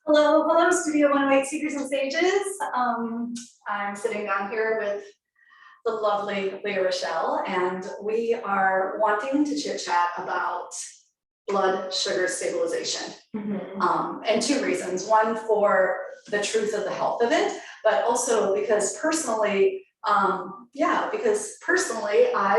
Hello, Studio 108 Seekers and Sages. I'm sitting down here with the lovely Leah Rachelle, and we are wanting to chit chat about blood sugar stabilization. And two reasons. One, for the truth of the health of it, but also because personally, I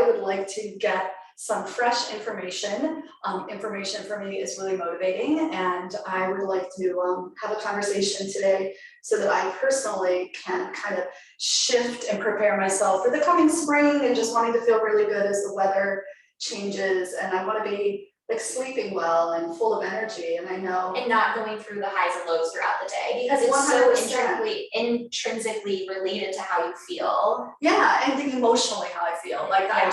would like to get some fresh information. Information for me is really motivating, and I would like to have a conversation today so that I personally can kind of shift and prepare myself for the coming spring and just wanting to feel really good as the weather changes. And I want to be like sleeping well and full of energy. And I know, and not going through the highs and lows throughout the day, because it's 100%. So intrinsically related to how you feel. Yeah, and emotionally how I feel. Like yeah.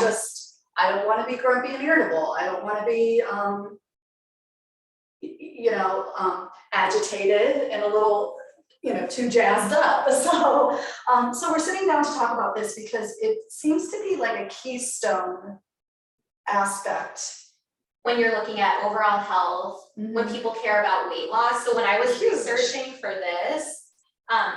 I don't want to be grumpy and irritable. I don't want to be, agitated and a little, too jazzed up. So we're sitting down to talk about this because it seems to be like a keystone aspect. When you're looking at overall health, when people care about weight loss. So when I was researching for this,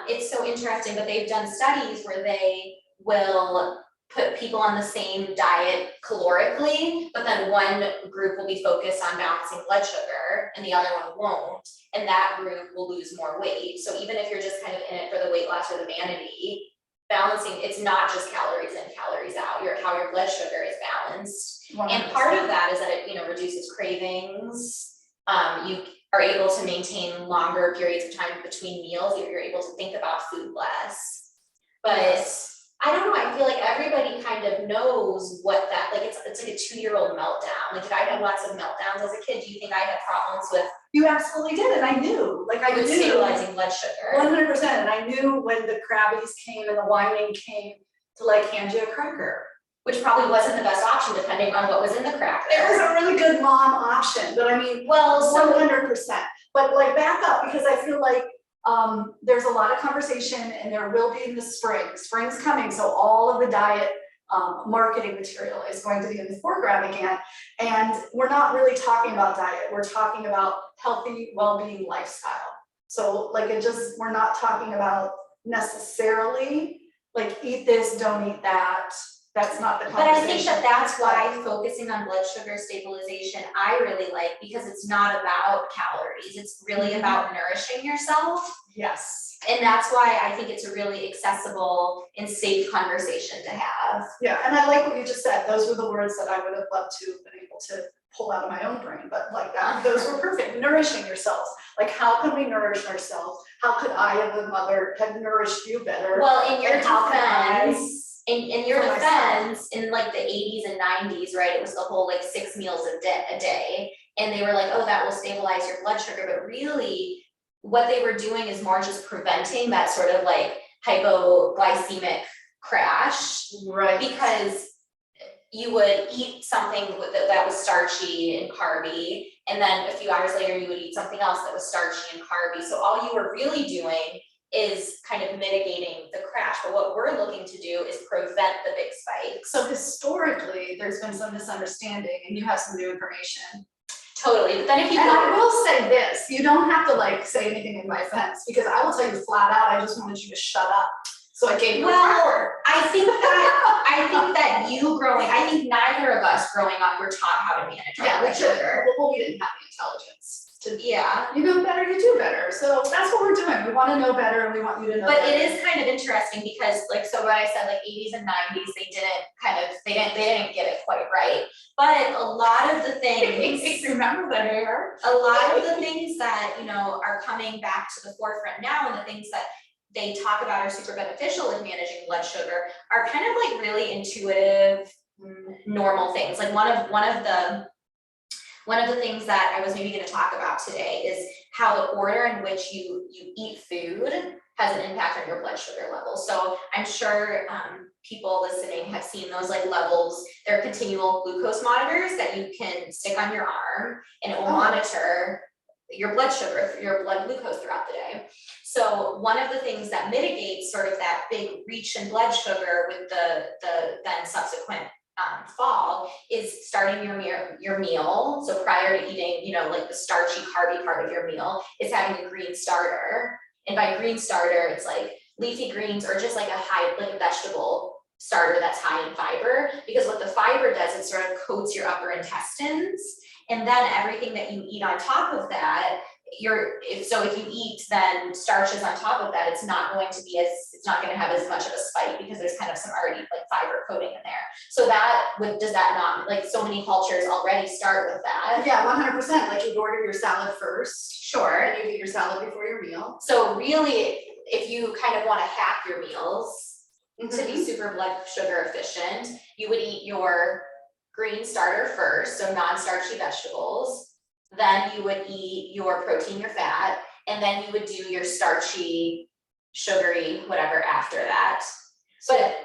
it's so interesting, but they've done studies where they will put people on the same diet calorically, but then one group will be focused on balancing blood sugar and the other one won't, and that group will lose more weight. So even if you're just kind of in it for the weight loss or the vanity, balancing, it's not just calories in, calories out, how your blood sugar is balanced. 100%. And part of that is that it reduces cravings. You are able to maintain longer periods of time between meals. You're able to think about food less. But yes. I don't know, I feel like everybody kind of knows what that, like it's like a 2-year-old meltdown. Like if I had lots of meltdowns as a kid, do you think I had problems with? You absolutely did, and I knew. Like I knew. Stabilizing blood sugar. 100%, and I knew when the crabbies came and the whining came to like hand you a cracker. Which probably wasn't the best option depending on what was in the cracker. It was a really good mom option, but I mean, well, so 100%. But like back up, because I feel like there's a lot of conversation, and there will be in the spring. Spring's coming, so all of the diet marketing material is going to be in the foreground again. And we're not really talking about diet. We're talking about healthy, well-being lifestyle. So like we're not talking about necessarily like eat this, don't eat that. That's not the conversation. But I think that's why focusing on blood sugar stabilization I really like, because it's not about calories. It's really about nourishing yourself. Yes. And that's why I think it's a really accessible and safe conversation to have. Yeah, and I like what you just said. Those were the words that I would have loved to have been able to pull out of my own brain, but like that, those were perfect. Nourishing yourselves. Like how can we nourish ourselves? How could I as a mother have nourished you better? Well, in your defense, in your defense, in like the 80s and 90s, right, it was the whole like 6 meals a day, and they were like, oh, that will stabilize your blood sugar, but really what they were doing is more just preventing that sort of like hypoglycemic crash, right? Because you would eat something that was starchy and carby, and then a few hours later you would eat something else that was starchy and carby. So all you were really doing is kind of mitigating the crash. But what we're looking to do is prevent the big spike. So historically, there's been some misunderstanding, and you have some new information. Totally, but then if you I will say this, you don't have to like say anything in my defense, because I will tell you flat out, I just wanted you to shut up. So I gave you a cracker. I think I think neither of us growing up were taught how to manage our blood sugar. Well, we didn't have the intelligence. You know better, you do better. So that's what we're doing. We want to know better, and we want you to know But better. It is kind of interesting because like, so when I said like 80s and 90s, they didn't get it quite right. But a lot of the things, remember the hair? A lot of the things that, are coming back to the forefront now, and the things that they talk about are super beneficial with managing blood sugar are kind of like really intuitive, normal things. Like one of the things that I was maybe going to talk about today is how the order in which you eat food has an impact on your blood sugar levels. So I'm sure people listening have seen those like levels. They're continual glucose monitors that you can stick on your arm, and it will monitor your blood sugar, your blood glucose throughout the day. So one of the things that mitigates sort of that big reach in blood sugar with the then subsequent fall is starting your meal. So prior to eating, you know, like the starchy, carby part of your meal, is having a green starter. And by green starter, it's like leafy greens or just like like a vegetable starter that's high in fiber. Because what the fiber does, it sort of coats your upper intestines, and then everything that you eat on top of that, if you eat then starches on top of that, it's not going to have as much of a spike because there's kind of some already like fiber coating in there. So does that not, like, so many cultures already start with that? Yeah, 100%. Like you order your salad first. Sure. And you eat your salad before your meal. So really, if you kind of want to hack your meals to be super blood sugar efficient, you would eat your green starter first, so non-starchy vegetables. Then you would eat your protein, your fat, and then you would do your starchy, sugary, whatever after that.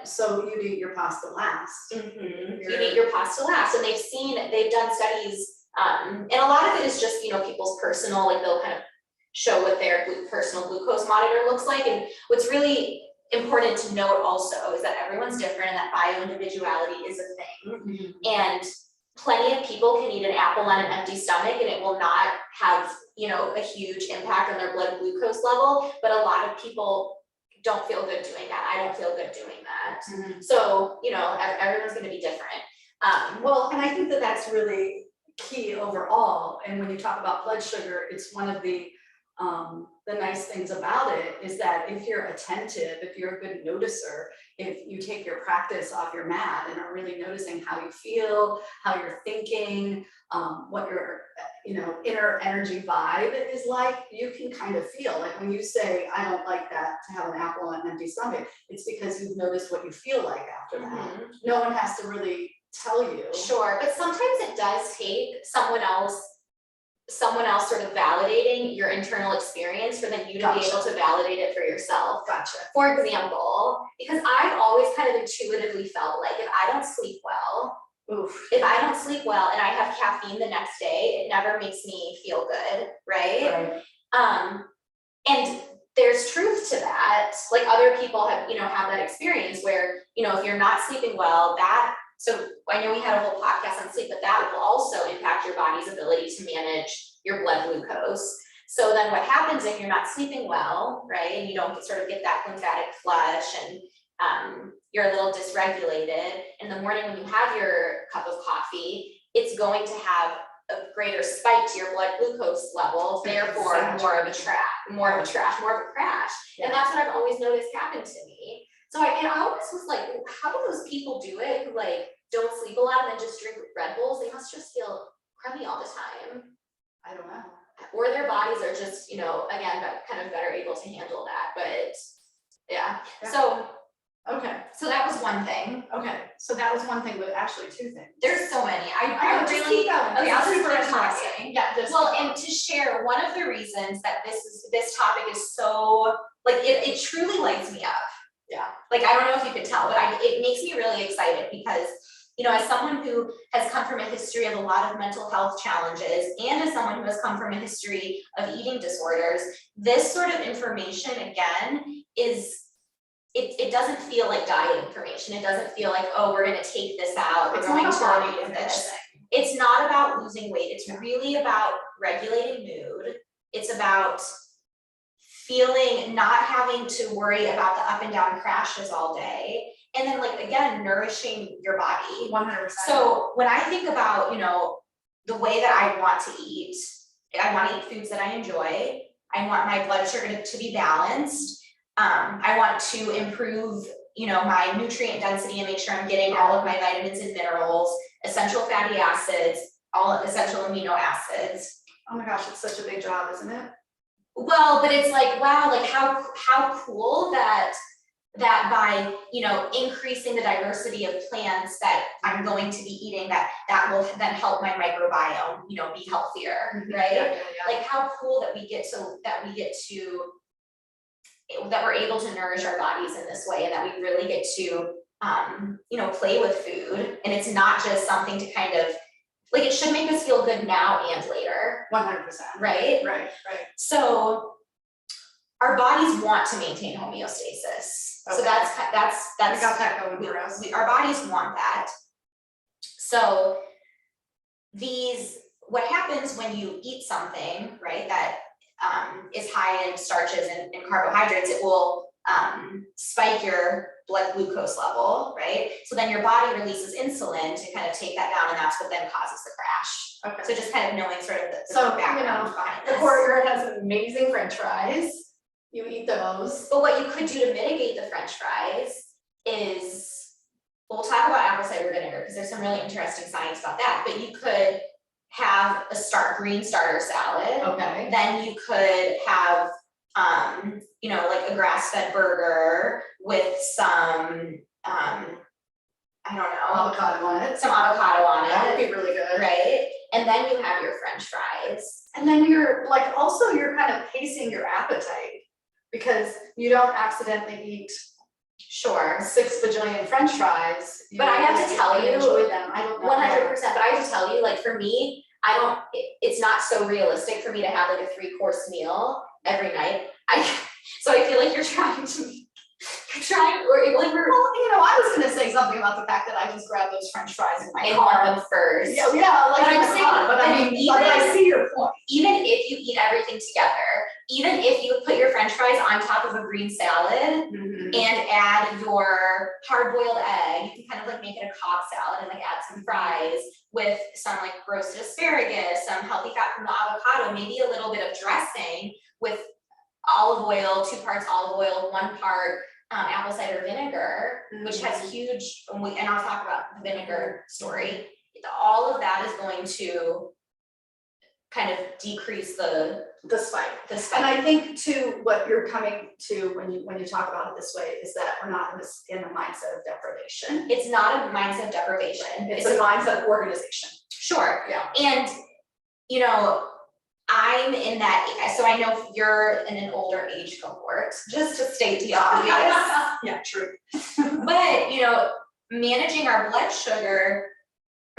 So you'd eat your pasta last. You'd eat your pasta last, and they've done studies, and a lot of it is just, you know, people's personal, like they'll kind of show what their personal glucose monitor looks like. And what's really important to note also is that everyone's different and that bioindividuality is a thing. And plenty of people can eat an apple on an empty stomach and it will not have, you know, a huge impact on their blood glucose level, but a lot of people don't feel good doing that. I don't feel good doing that. So, you know, everyone's going to be different. Well, and I think that that's really key overall. And when you talk about blood sugar, it's one of the nice things about it is that if you're attentive, if you're a good noticer, if you take your practice off your mat and are really noticing how you feel, how you're thinking, what your, you know, inner energy vibe is like, you can kind of feel like when you say, I don't like that to have an apple on an empty stomach, it's because you've noticed what you feel like after that. No one has to really tell you. Sure, but sometimes it does take someone else sort of validating your internal experience for then you to be able to validate it for yourself. Gotcha. For example, because I've always kind of intuitively felt like if I don't sleep well, and I have caffeine the next day, it never makes me feel good, right? And there's truth to that. Like other people have that experience where, you know, if you're not sleeping well, so I know we had a whole podcast on sleep, but that will also impact your body's ability to manage your blood glucose. So then what happens if you're not sleeping well, right, and you don't sort of get that lymphatic flush and you're a little dysregulated, in the morning when you have your cup of coffee, it's going to have a greater spike to your blood glucose level, therefore more of a crash. Yeah. And that's what I've always noticed happen to me. So I always was like, how do those people do it who like don't sleep a lot and then just drink Red Bulls? They must just feel crummy all the time. I don't know. Or their bodies are just, you know, again, kind of better able to handle that. But yeah. So that was one thing. Okay, so that was one thing, but actually two things. There's so many. I would really keep going. Okay, I'll just keep talking. Yeah. And to share one of the reasons that this topic is so like it truly lights me up. Yeah. Like I don't know if you could tell, but it makes me really excited because, you know, as someone who has come from a history of a lot of mental health challenges, and as someone who has come from a history of eating disorders, this sort of information again it doesn't feel like diet information. It doesn't feel like, oh, we're going to take this out. It's not a body image thing. It's not about losing weight. It's really about regulating mood. It's about not having to worry about the up and down crashes all day. And then like, again, nourishing your body. 100%. So when I think about, you know, the way that I want to eat foods that I enjoy. I want my blood sugar to be balanced. I want to improve, you know, my nutrient density and make sure I'm getting all of my vitamins and minerals, essential fatty acids, all essential amino acids. Oh my gosh, it's such a big job, isn't it? Well, but it's like, wow, like how cool that by, you know, increasing the diversity of plants that I'm going to be eating, that will then help my microbiome, you know, be healthier, right? Yeah. Like how cool that we're able to nourish our bodies in this way, and that we really get to, you know, play with food. And it's not just something to kind of, like, it should make us feel good now and later. 100%. Right? Right. So our bodies want to maintain homeostasis. Okay. So that's We got that going for us. Our bodies want that. So what happens when you eat something, right, that is high in starches and carbohydrates, it will spike your blood glucose level, right? So then your body releases insulin to kind of take that down, and that's what then causes the crash. Okay. So just kind of knowing sort of the So, background behind the this. courtyard has amazing French fries. You eat those. But what you could do to mitigate the French fries is, we'll talk about apple cider vinegar because there's some really interesting science about that, but you could have a green starter salad. Okay. Then you could have, like a grass-fed burger with some, I don't know. Avocado on it. Some avocado on it. That would be really good. Right? And then you have your French fries. And then you're kind of pacing your appetite because you don't accidentally eat Sure. 6 bajillion French fries. But I have to tell you, enjoy them. I don't know. 100%, but I have to tell you, like for me, it's not so realistic for me to have like a 3-course meal every night. So I feel like you're trying, I was gonna say something about the fact that I just grab those French fries in my and car. warm them first. Yeah, But I'm in my saying, car, but I see your point. Even if you eat everything together, even if you put your French fries on top of a green salad and add your hard-boiled egg, you can kind of like make it a Cobb salad and like add some fries with some like roasted asparagus, some healthy fat from the avocado, maybe a little bit of dressing with olive oil, 2 parts olive oil, 1 part apple cider vinegar, which has huge, and I'll talk about the vinegar story. All of that is going to kind of decrease the spike. And I think too, what you're coming to when you talk about it this way is that we're not in a mindset of deprivation. It's not a mindset of deprivation. It's a mindset of organization. Sure. Yeah. And I'm in that, so I know you're in an older age cohort, just to state the obvious. Yeah, true. But, managing our blood sugar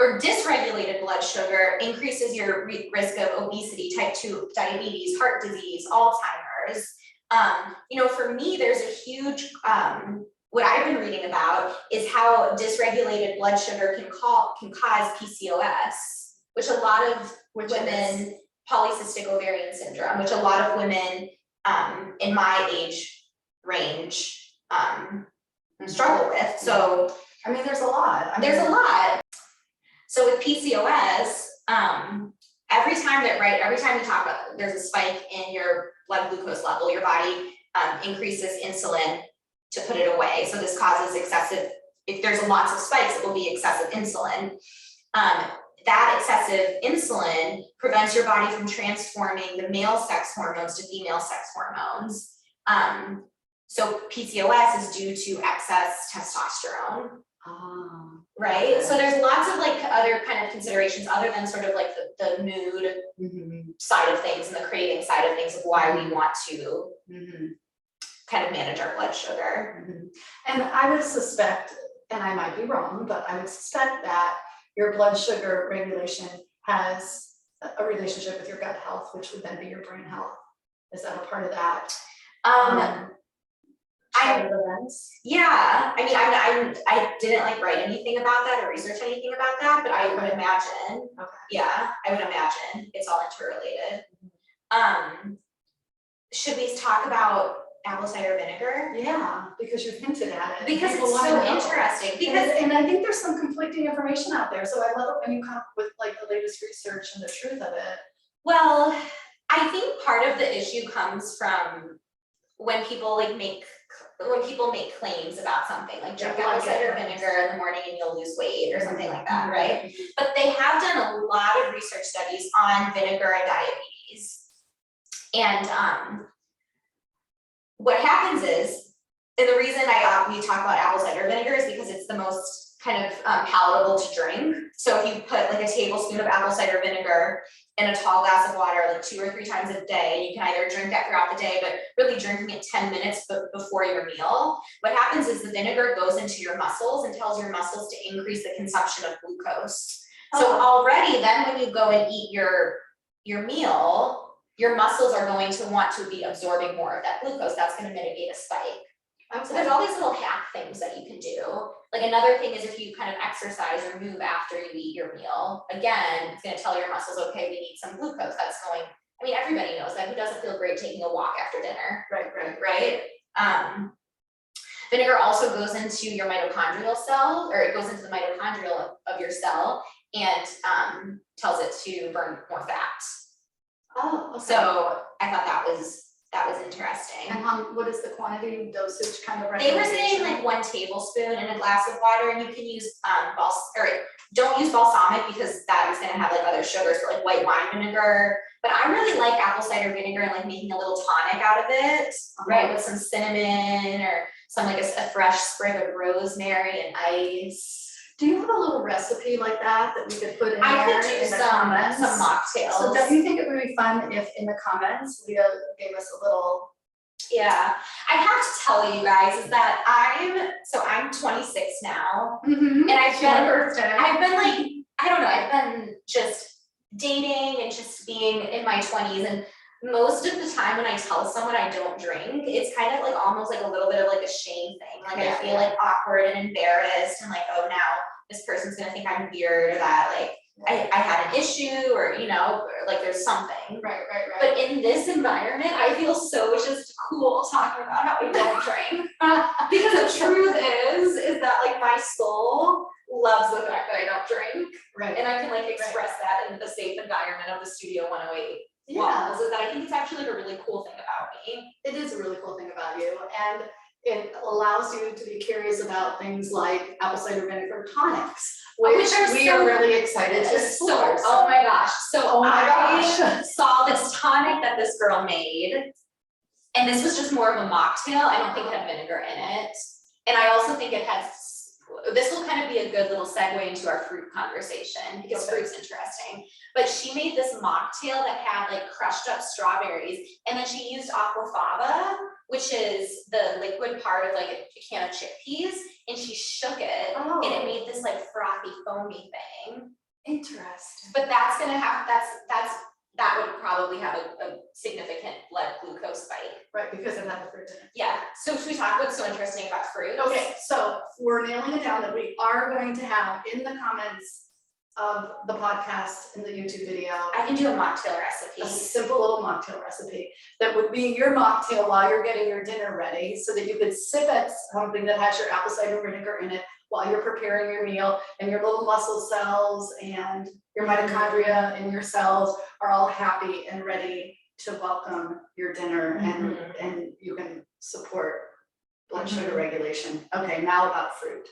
or dysregulated blood sugar increases your risk of obesity, type 2 diabetes, heart disease, Alzheimer's. For me, there's a huge, what I've been reading about is how dysregulated blood sugar can cause PCOS, which a lot of women, polycystic ovarian syndrome, which a lot of women in my age range struggle with. So there's a lot. There's a lot. So with PCOS, every time we talk about there's a spike in your blood glucose level, your body increases insulin to put it away. So this causes excessive, if there's lots of spikes, it will be excessive insulin. That excessive insulin prevents your body from transforming the male sex hormones to female sex hormones. So PCOS is due to excess testosterone. Right? So there's lots of like other kind of considerations other than sort of like the mood side of things and the craving side of things of why we want to kind of manage our blood sugar. And I would suspect, and I might be wrong, but I would suspect that your blood sugar regulation has a relationship with your gut health, which would then be your brain health. Is that a part of that? Yeah, I didn't like write anything about that or research anything about that, but I would imagine. Okay. Yeah, I would imagine it's all interrelated. Should we talk about apple cider vinegar? Yeah, because you've hinted at it. Because it's so interesting. And I think there's some conflicting information out there. So I love it when you come up with like the latest research and the truth of it. Well, I think part of the issue comes from when people make claims about something, like drink apple cider vinegar in the morning and you'll lose weight or something like that, right? But they have done a lot of research studies on vinegar and diabetes. And what happens is, and the reason we talk about apple cider vinegar is because it's the most kind of palatable to drink. So if you put like a tablespoon of apple cider vinegar in a tall glass of water like 2 or 3 times a day, you can either drink that throughout the day, but really drinking it 10 minutes before your meal. What happens is the vinegar goes into your muscles and tells your muscles to increase the consumption of glucose. So already then when you go and eat your meal, your muscles are going to want to be absorbing more of that glucose. That's going to mitigate a spike. So there's all these little hack things that you can do. Like another thing is if you kind of exercise or move after you eat your meal, again, it's gonna tell your muscles, okay, we need some glucose. That's going, I mean, everybody knows that. Who doesn't feel great taking a walk after dinner? Right? Vinegar also goes into your mitochondrial cell, or it goes into the mitochondrial of your cell and tells it to burn more fat. Oh, okay. So I thought that was interesting. And what is the quantity, dosage kind of They were recommendation? saying like 1 tablespoon in a glass of water, and you can use don't use balsamic because that is gonna have like other sugars, so like white wine vinegar. But I really like apple cider vinegar and like making a little tonic out of it, right? With some cinnamon or some like a fresh sprig of rosemary and ice. Do you have a little recipe like that we could put in I there could do in the comments? some mocktails. So don't you think it would be fun if in the comments, Leah gave us a little? Yeah, I have to tell you guys is that I'm 26 now, Mm-hmm. and I've been been like, I don't know, I've been just dating and just being in my 20s, and most of the time when I tell someone I don't drink, it's kind of like almost like a little bit of like a shame thing. Like I feel like awkward and embarrassed and like, oh, now this person's gonna think I'm weird or that like I had an issue or, you know, or like there's something. Right. But in this environment, I feel so just cool talking about how I don't drink. Because the truth is that like my soul loves the fact that I don't drink. Right. And I can like express that in the safe environment of the Studio 108 walls, is that I think it's actually like a really cool thing about me. It is a really cool thing about you, and it allows you to be curious about things like apple cider vinegar tonics, which we are really excited to explore. Oh my gosh, I saw this tonic that this girl made, and this was just more of a mocktail. I don't think it had vinegar in it, and I also think it had, this will kind of be a good little segue into our fruit conversation because fruit's interesting. But she made this mocktail that had like crushed up strawberries, and then she used aquafaba, which is the liquid part of like a can of chickpeas, and she shook it, and it made this like frothy, foamy thing. Interesting. But that's gonna have, that would probably have a significant blood glucose spike. Right, because it had the fruit in it. Yeah, so should we talk what's so interesting about fruit? Okay, so we're nailing it down that we are going to have in the comments of the podcast and the YouTube video, I can do a mocktail recipe. a simple little mocktail recipe that would be your mocktail while you're getting your dinner ready, so that you could sip at something that has your apple cider vinegar in it while you're preparing your meal, and your little muscle cells and your mitochondria in your cells are all happy and ready to welcome your dinner, and you can support blood sugar regulation. Okay, now about fruit.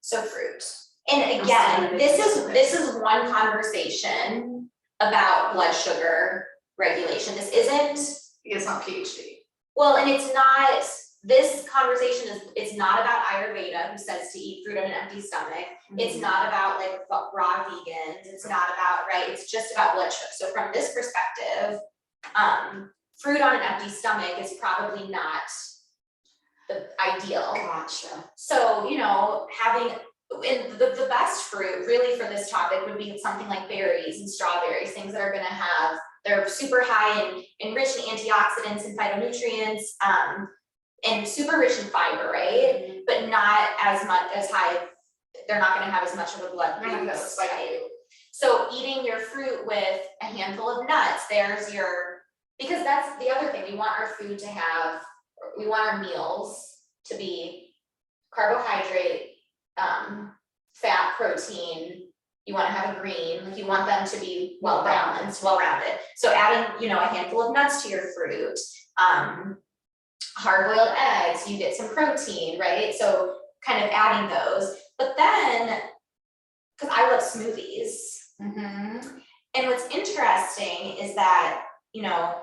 So fruit. And again, this is one conversation about blood sugar regulation. This isn't, It's not PhD. well, and it's not, this conversation it's not about Ayurveda, who says to eat fruit on an empty stomach. It's not about like raw vegans. It's not about, right? It's just about blood sugar. So from this perspective, fruit on an empty stomach is probably not the ideal. Gotcha. So, you know, having the best fruit really for this topic would be something like berries and strawberries, things that are gonna have, they're super high in rich in antioxidants and phytonutrients, and super rich in fiber, right? But not as high, they're not gonna have as much of a blood glucose spike. So eating your fruit with a handful of nuts, because that's the other thing, we want our food to have, we want our meals to be carbohydrate, fat, protein, you wanna have a green, like you want them to be well balanced, well-rounded. So adding, you know, a handful of nuts to your fruit, hard-boiled eggs, you get some protein, right? So kind of adding those, but then, because I love smoothies. And what's interesting is that, you know,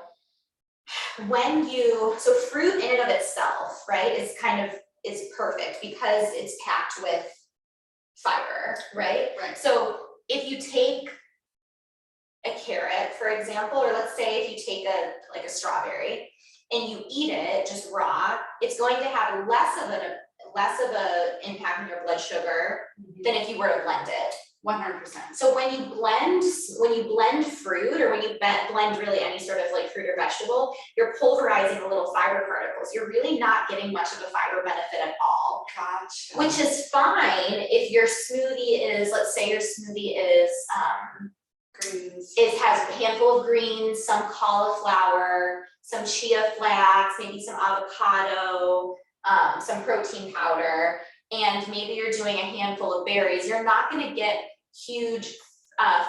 so fruit in and of itself, right, is perfect because it's packed with fiber, right? Right. So if you take a carrot, for example, or let's say if you take a strawberry and you eat it just raw, it's going to have less of a impact on your blood sugar than if you were to blend it 100%. So when you blend fruit, or when you blend really any sort of like fruit or vegetable, you're pulverizing the little fiber particles. You're really not getting much of a fiber benefit at all. Gotcha. Which is fine if your smoothie is, let's say your smoothie is greens. It has a handful of greens, some cauliflower, some chia flax, maybe some avocado, some protein powder, and maybe you're doing a handful of berries. You're not going to get huge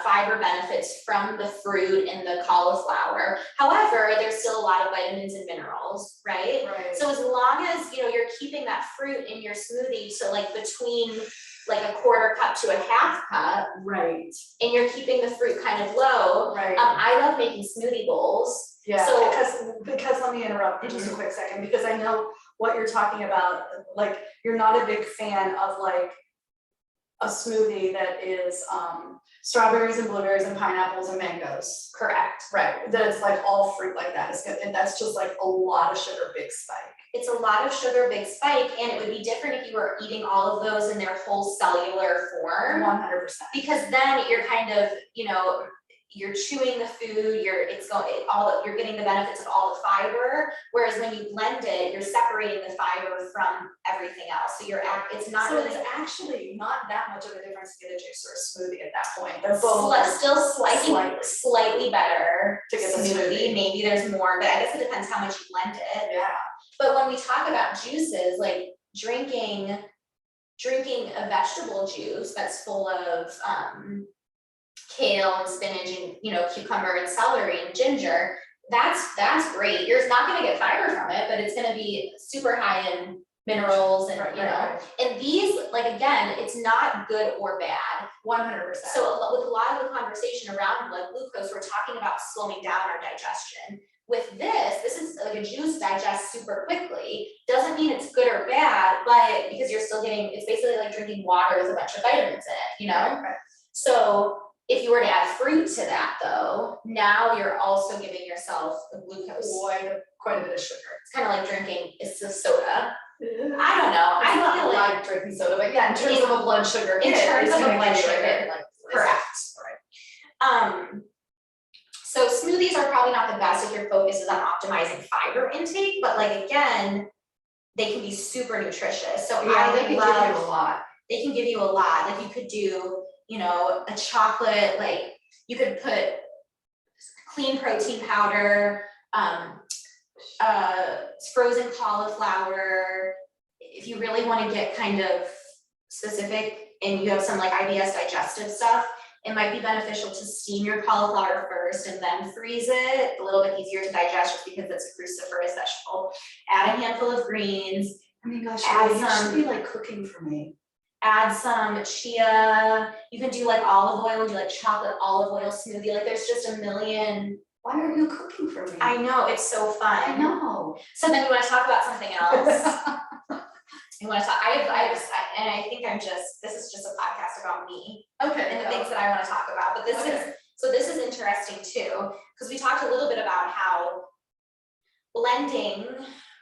fiber benefits from the fruit and the cauliflower. However, there's still a lot of vitamins and minerals, right? Right. So as long as you're keeping that fruit in your smoothie to like between like a quarter cup to a half cup, right, and you're keeping the fruit kind of low. Right. I love making smoothie bowls. Yeah, So because let me interrupt for just a quick second, because I know what you're talking about. Like, you're not a big fan of like a smoothie that is strawberries and blueberries and pineapples and mangoes. correct. Right, that it's like all fruit like that. It's good, and that's just like a lot of sugar, big spike. It's a lot of sugar, big spike, and it would be different if you were eating all of those in their whole cellular form. 100%. Because then you're kind of, you're chewing the food, you're getting the benefits of all the fiber. Whereas when you blend it, you're separating the fiber from everything else. So it's not So really. it's actually not that much of a difference to get a juice or a smoothie at that point. They're both Still slightly better to get the smoothie. Maybe there's more, but I guess it depends how much you blend it. Yeah. But when we talk about juices, like drinking a vegetable juice that's full of kale and spinach and cucumber and celery and ginger, that's great. You're not going to get fiber from it, but it's going to be super high in minerals and right. And these, like, again, it's not good or bad. 100%. So with a lot of the conversation around blood glucose, we're talking about slowing down our digestion. With this is like a juice digests super quickly. Doesn't mean it's good or bad, but because you're still getting, it's basically like drinking water with a bunch of vitamins in it, Right. So if you were to add fruit to that though, now you're also giving yourself a glucose. Quite a bit of sugar. It's kind of like drinking, it's a soda. Yeah. I don't know. It's I not feel like drinking soda, but yeah, in terms of a blood sugar in hit, terms it's of a gonna blood give you sugar hit, like, correct. Right. So smoothies are probably not the best if your focus is on optimizing fiber intake, but like again, they can be super nutritious. So Yeah, they can give you a lot. They can give you a lot. Like you could do, a chocolate, like you could put clean protein powder, frozen cauliflower. If you really want to get kind of specific and you have some like IBS digestive stuff, it might be beneficial to steam your cauliflower first and then freeze it. A little bit easier to digest just because it's a cruciferous vegetable. Add a handful of greens. I mean, gosh, add you some, should be like cooking for me. Add some chia. You can do like olive oil, do like chocolate olive oil smoothie. Like there's just a million. Why are you cooking for me? I know, it's so fun. I know. So then you want to talk about something else? You want to talk? And I think this is just a podcast about me. Okay. And the things that I want to talk about. But this is interesting too, because we talked a little bit about how blending,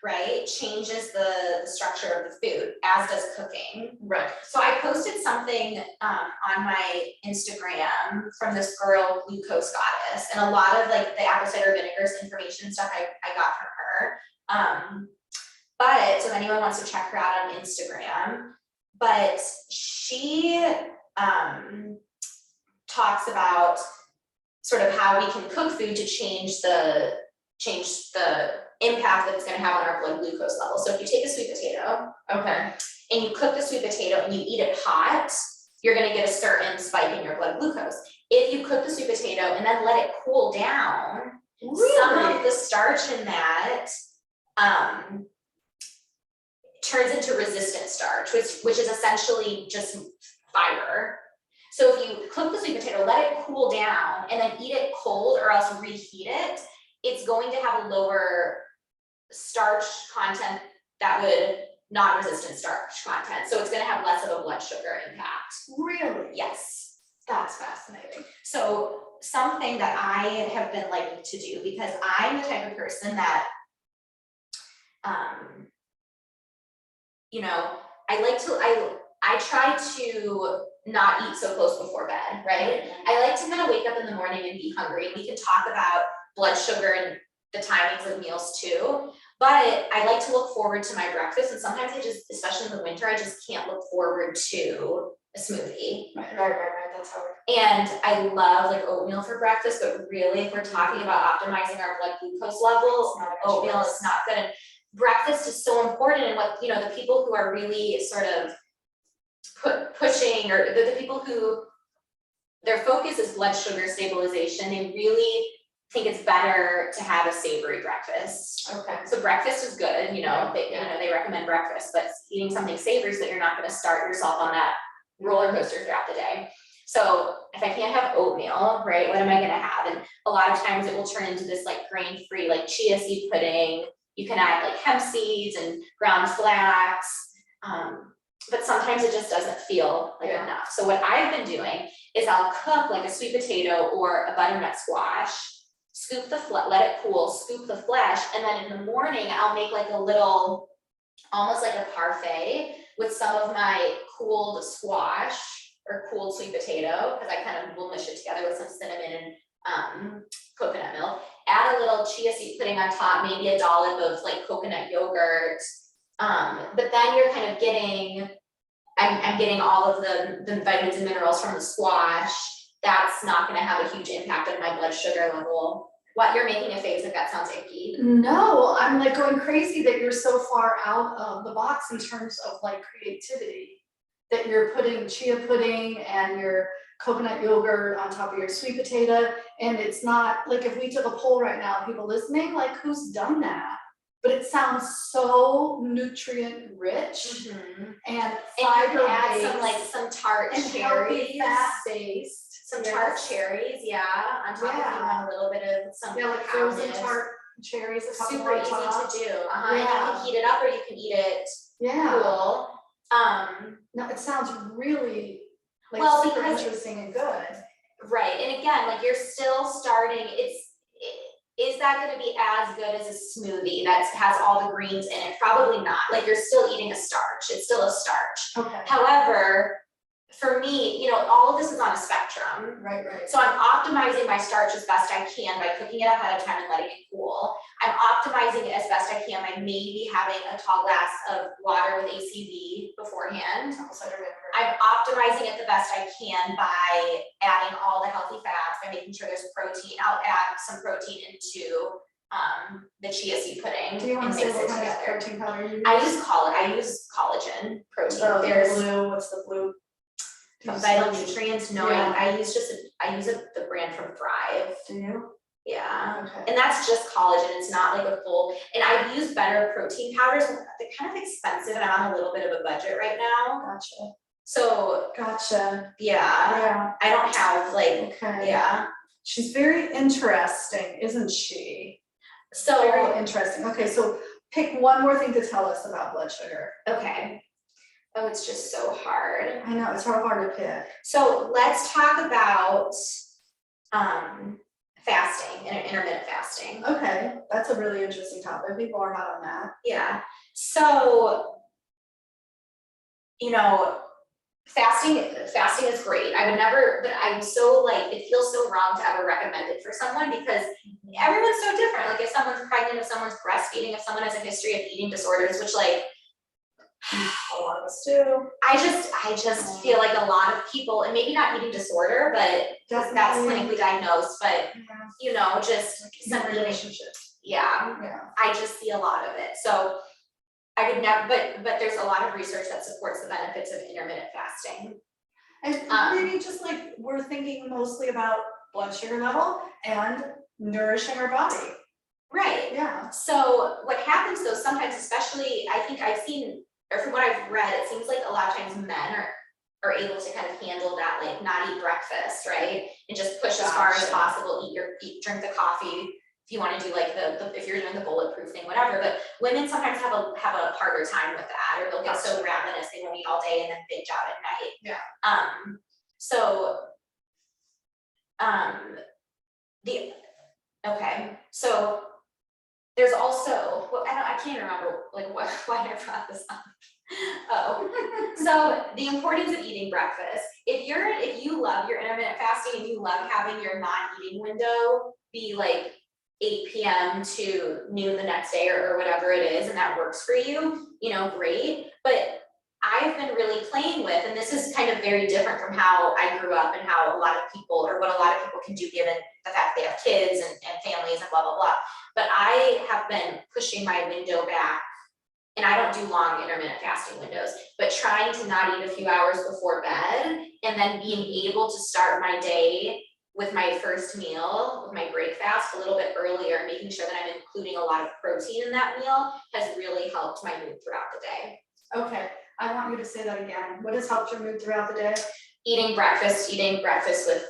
right, changes the structure of the food, as does cooking. Right. So I posted something on my Instagram from this girl, Glucose Goddess, and a lot of like the apple cider vinegar's information and stuff I got from her. But so if anyone wants to check her out on Instagram, but she talks about sort of how we can cook food to change the impact that it's going to have on our blood glucose level. So if you take a sweet potato, okay, and you cook the sweet potato and you eat it hot, you're going to get a certain spike in your blood glucose. If you cook the sweet potato and then let it cool down, some of the starch in that turns into resistant starch, which is essentially just fiber. So if you cook the sweet potato, let it cool down, and then eat it cold or else reheat it, it's going to have a lower starch content that would non-resistant starch content. So it's going to have less of a blood sugar impact. Really? Yes. That's fascinating. So something that I have been liking to do, because I'm the type of person that, I try to not eat so close before bed, right? I like to kind of wake up in the morning and be hungry. We can talk about blood sugar and the timings of meals too, but I like to look forward to my breakfast, and sometimes I just, especially in the winter, I just can't look forward to a smoothie. Right, that's how And I love like oatmeal for breakfast, but really if we're talking about optimizing our blood glucose levels, oatmeal is not good. And breakfast is so important, and what, you know, the people who are really sort of pushing, or the people who their focus is blood sugar stabilization, they really think it's better to have a savory breakfast. Okay. So breakfast is good, you know, they recommend breakfast, but eating something savory so that you're not gonna start yourself on that roller coaster throughout the day. So if I can't have oatmeal, right, what am I gonna have? And a lot of times it will turn into this like grain-free, like chia seed pudding. You can add like hemp seeds and ground flax, but sometimes it just doesn't feel like enough. So what I've been doing is I'll cook like a sweet potato or a butternut squash, scoop the let it cool, scoop the flesh, and then in the morning I'll make like a little, almost like a parfait with some of my cooled squash or cooled sweet potato, because I kind of will mush it together with some cinnamon and coconut milk. Add a little chia seed pudding on top, maybe a dollop of like coconut yogurt. But then you're kind of getting, I'm getting all of the vitamins and minerals from the squash. That's not gonna have a huge impact on my blood sugar level. What, you're making a face like that sounds icky? No, I'm like going crazy that you're so far out of the box in terms of like creativity. That you're putting chia pudding and your coconut yogurt on top of your sweet potato, and it's not, like if we took a poll right now, people listening, like who's done that? But it sounds so nutrient rich and fiber add based some like some tart and healthy cherries. fat based. Some tart cherries, yeah, on top if you want a little bit of some like frozen cabbage. tart cherries, a couple Super more easy top. to do, and you can heat it up or you can eat it cool. No, it sounds really like well, super because interesting and good. Right, and again, like you're still starting, is that gonna be as good as a smoothie that has all the greens in it? Probably not. Like you're still eating a starch, it's still a starch. Okay. However, for me, you know, all of this is on a spectrum. Right. So I'm optimizing my starch as best I can by cooking it up ahead of time and letting it cool. I'm optimizing it as best I can by maybe having a tall glass of water with ACV beforehand. Apple cider vinegar. I'm optimizing it the best I can by adding all the healthy fats, by making sure there's protein. I'll add some protein into the chia seed pudding. Do you want and to say mix what it kind of together. protein powder you use? I use collagen protein. Oh, There's blue, what's the blue? vital nutrients. No, Yeah. I use the brand from Thrive. Do you? Yeah. Okay. And that's just collagen. It's not like a full, and I've used better protein powders. They're kind of expensive and I'm on a little bit of a budget right now. Gotcha. So Gotcha. yeah, I don't have like, Okay. yeah. She's very interesting, isn't she? So, Very interesting. Okay, so pick one more thing to tell us about blood sugar. okay. Oh, it's just so hard. I know, it's hard to pick. So let's talk about fasting and intermittent fasting. Okay, that's a really interesting topic. People are hot on that. Yeah. So, you know, fasting is great. I would never, but I'm so like, it feels so wrong to ever recommend it for someone because everyone's so different. Like if someone's pregnant, if someone's breastfeeding, if someone has a history of eating disorders, which like a lot of us do. I just feel like a lot of people, and maybe not eating disorder, but that's clinically diagnosed, but you know, just some relationships. Yeah. I just see a lot of it. So I would never, but there's a lot of research that supports the benefits of intermittent fasting. And maybe just like we're thinking mostly about blood sugar level and nourishing our body. Right. Yeah. So what happens though, sometimes, especially I think I've seen, or from what I've read, it seems like a lot of times men are able to kind of handle that, like not eat breakfast, right? And just push as far as possible, drink the coffee. If you want to do like if you're doing the bulletproof thing, whatever, but women sometimes have a harder time with that, or they'll get so ravenous they won't eat all day and then binge out at night. Yeah. So there's also, well, I can't remember like why I brought this up. Oh, so the importance of eating breakfast. If you love your intermittent fasting and you love having your non-eating window be like 8 p.m. to noon the next day or whatever it is, and that works for you, you know, great. But I've been really playing with, and this is kind of very different from how I grew up and how a lot of people, or what a lot of people can do given the fact they have kids and families and blah, blah, blah. But I have been pushing my window back, and I don't do long intermittent fasting windows, but trying to not eat a few hours before bed, and then being able to start my day with my first meal, with my break fast a little bit earlier, making sure that I'm including a lot of protein in that meal has really helped my mood throughout the day. Okay, I want you to say that again. What has helped your mood throughout the day? Eating breakfast with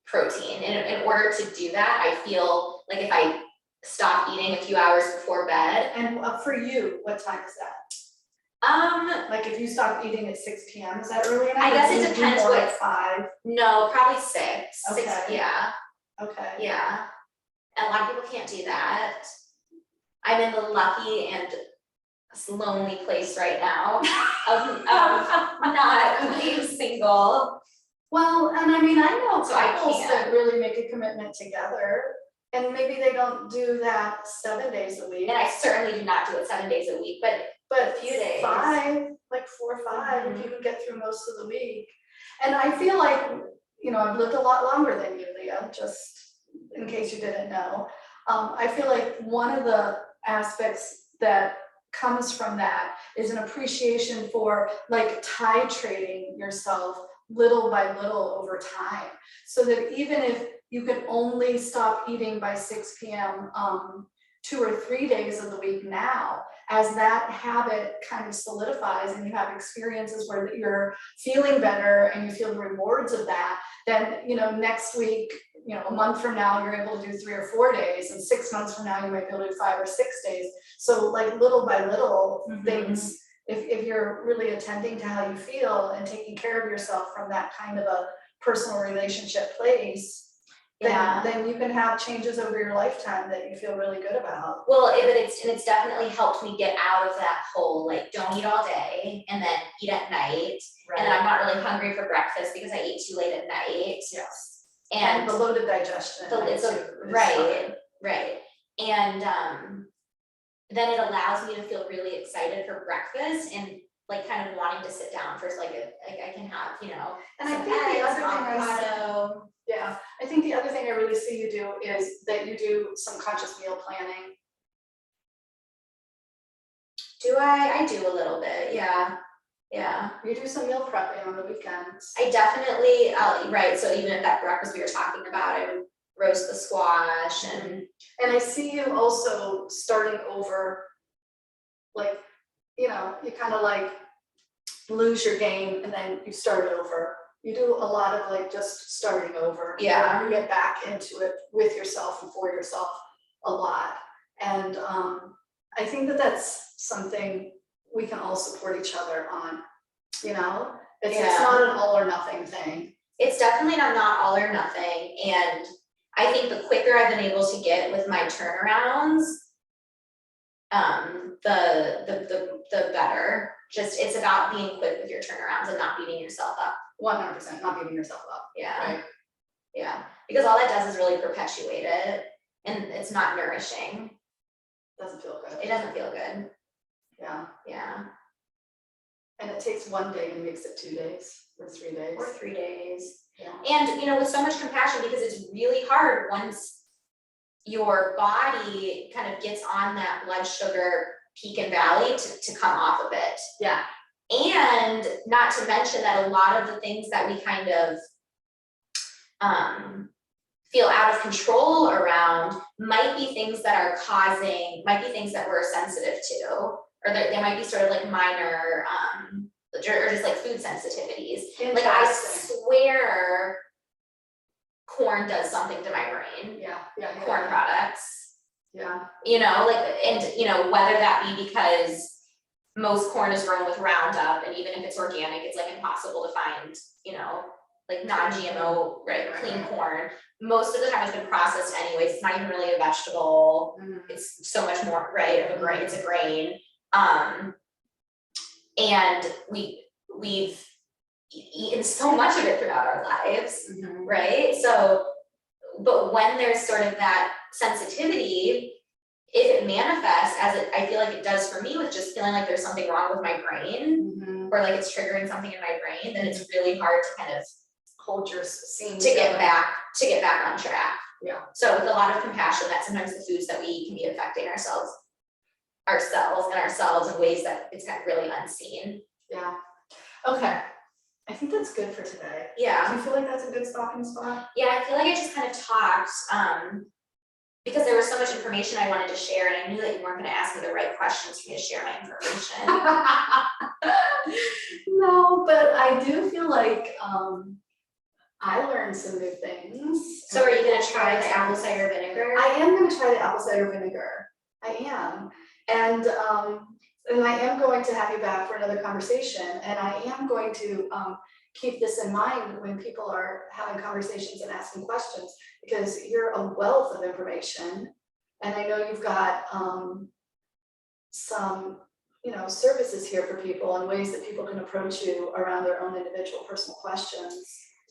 protein. In order to do that, I feel like if I stop eating a few hours before bed. And for you, what time is that? Like if you stop eating at 6 p.m., is that early enough? I guess it depends what. Like 5? No, probably 6. Okay. 6, yeah. Okay. Yeah. And a lot of people can't do that. I'm in the lucky and lonely place right now of not being single. Well, and I mean, I know So I couples can't. that really make a commitment together, and maybe they don't do that 7 days a week. And I certainly do not do it 7 days a week, but But a few days. 5, like 4 or 5, if you can get through most of the week. And I feel like, you know, I've lived a lot longer than you, Leah, just in case you didn't know. I feel like one of the aspects that comes from that is an appreciation for like titrating yourself little by little over time. So that even if you can only stop eating by 6 p.m. 2 or 3 days of the week now, as that habit kind of solidifies and you have experiences where you're feeling better and you feel the rewards of that, then, you know, next week, you know, a month from now, you're able to do 3 or 4 days, and 6 months from now, you might be able to do 5 or 6 days. So like little by little things, if you're really attending to how you feel and taking care of yourself from that kind of a personal relationship place, then you can have changes over your lifetime that you feel really good about. Well, it's definitely helped me get out of that whole like don't eat all day and then eat at night, and then I'm not really hungry for breakfast because I ate too late at night. Yes. And the bloated digestion. Right. And then it allows me to feel really excited for breakfast and like kind of wanting to sit down for like I can have, you know, and I think the other thing I think the other thing I really see you do is that you do some conscious meal planning. Do I do a little bit, yeah. You do some meal prepping on the weekends. I definitely, right, so even at that breakfast we were talking about, I would roast the squash and I see you also starting over, like, you know, you kind of like lose your game and then you start over. You do a lot of like just starting over. Yeah. You get back into it with yourself and for yourself a lot. And I think that that's something we can all support each other on, you know? It's not an all or nothing thing. It's definitely not all or nothing. And I think the quicker I've been able to get with my turnarounds, the better. Just it's about being quick with your turnarounds and not beating yourself up. 100%, not beating yourself up. Yeah. Right? Yeah. Because all that does is really perpetuate it, and it's not nourishing. Doesn't feel good. It doesn't feel good. Yeah. And it takes 1 day and makes it 2 days or 3 days. Or 3 days. Yeah. And you know, with so much compassion, because it's really hard once your body kind of gets on that blood sugar peak and valley to come off of it. Yeah. And not to mention that a lot of the things that we kind of feel out of control around might be things that we're sensitive to, or they might be sort of like minor, or just like food sensitivities. Like I swear corn does something to my brain. Corn products. Yeah. You know, like, and you know, whether that be because most corn is grown with Roundup, and even if it's organic, it's like impossible to find, you know, like non-GMO, right, clean corn. Most of the time it's been processed anyways, it's not even really a vegetable, it's so much more, right, of a grain, it's a grain. And we've eaten so much of it throughout our lives, right? So, but when there's sort of that sensitivity, if it manifests as I feel like it does for me, with just feeling like there's something wrong with my brain, or like it's triggering something in my brain, then it's really hard to kind of hold your scene to get back on track. Yeah. So with a lot of compassion, that sometimes the foods that we eat can be affecting ourselves in ways that it's kind of really unseen. Yeah. Okay. I think that's good for today. Yeah. Do you feel like that's a good stopping spot? Yeah, I feel like I just kind of talked, because there was so much information I wanted to share, and I knew that you weren't going to ask me the right questions for me to share my information. No, but I do feel like I learned some new things. So are you going to try the apple cider vinegar? I am going to try the apple cider vinegar. I am. And I am going to have you back for another conversation, and I am going to keep this in mind when people are having conversations and asking questions, because you're a wealth of information, and I know you've got some, services here for people and ways that people can approach you around their own individual personal questions.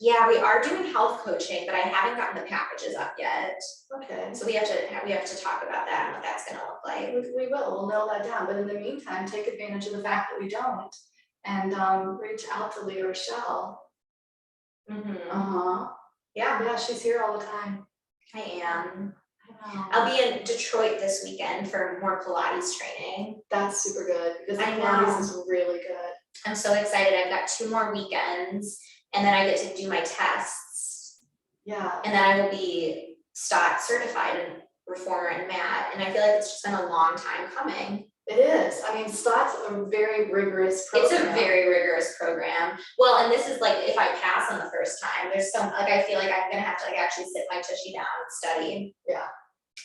Yeah, we are doing health coaching, but I haven't gotten the packages up yet. Okay. So we have to talk about that and what that's going to look like. We will. We'll nail that down. But in the meantime, take advantage of the fact that we don't, and reach out to Leah Rachelle. Yeah, she's here all the time. I am. I know. I'll be in Detroit this weekend for more Pilates training. That's super good, because the I know. Pilates is really good. I'm so excited. I've got 2 more weekends, and then I get to do my tests. Yeah. And then I will be STOT certified in reformer and mat. And I feel like it's just been a long time coming. It is. I mean, STOT's a very rigorous program. It's a very rigorous program. Well, and this is like, if I pass on the first time, there's some, like, I feel like I'm gonna have to like actually sit my tushy down and study. Yeah.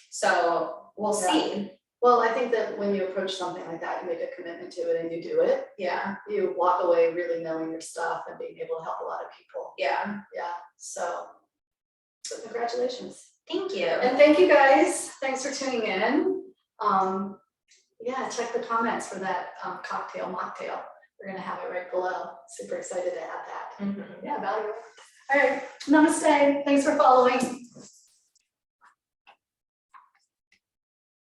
So we'll see. Well, I think that when you approach something like that, you make a commitment to it and you do it. Yeah. You walk away really knowing your stuff and being able to help a lot of people. Yeah. Yeah. So congratulations. Thank you. And thank you guys. Thanks for tuning in. Yeah, check the comments for that cocktail, mocktail. We're gonna have it right below. Super excited to have that. Yeah, valuable. All right, namaste. Thanks for following.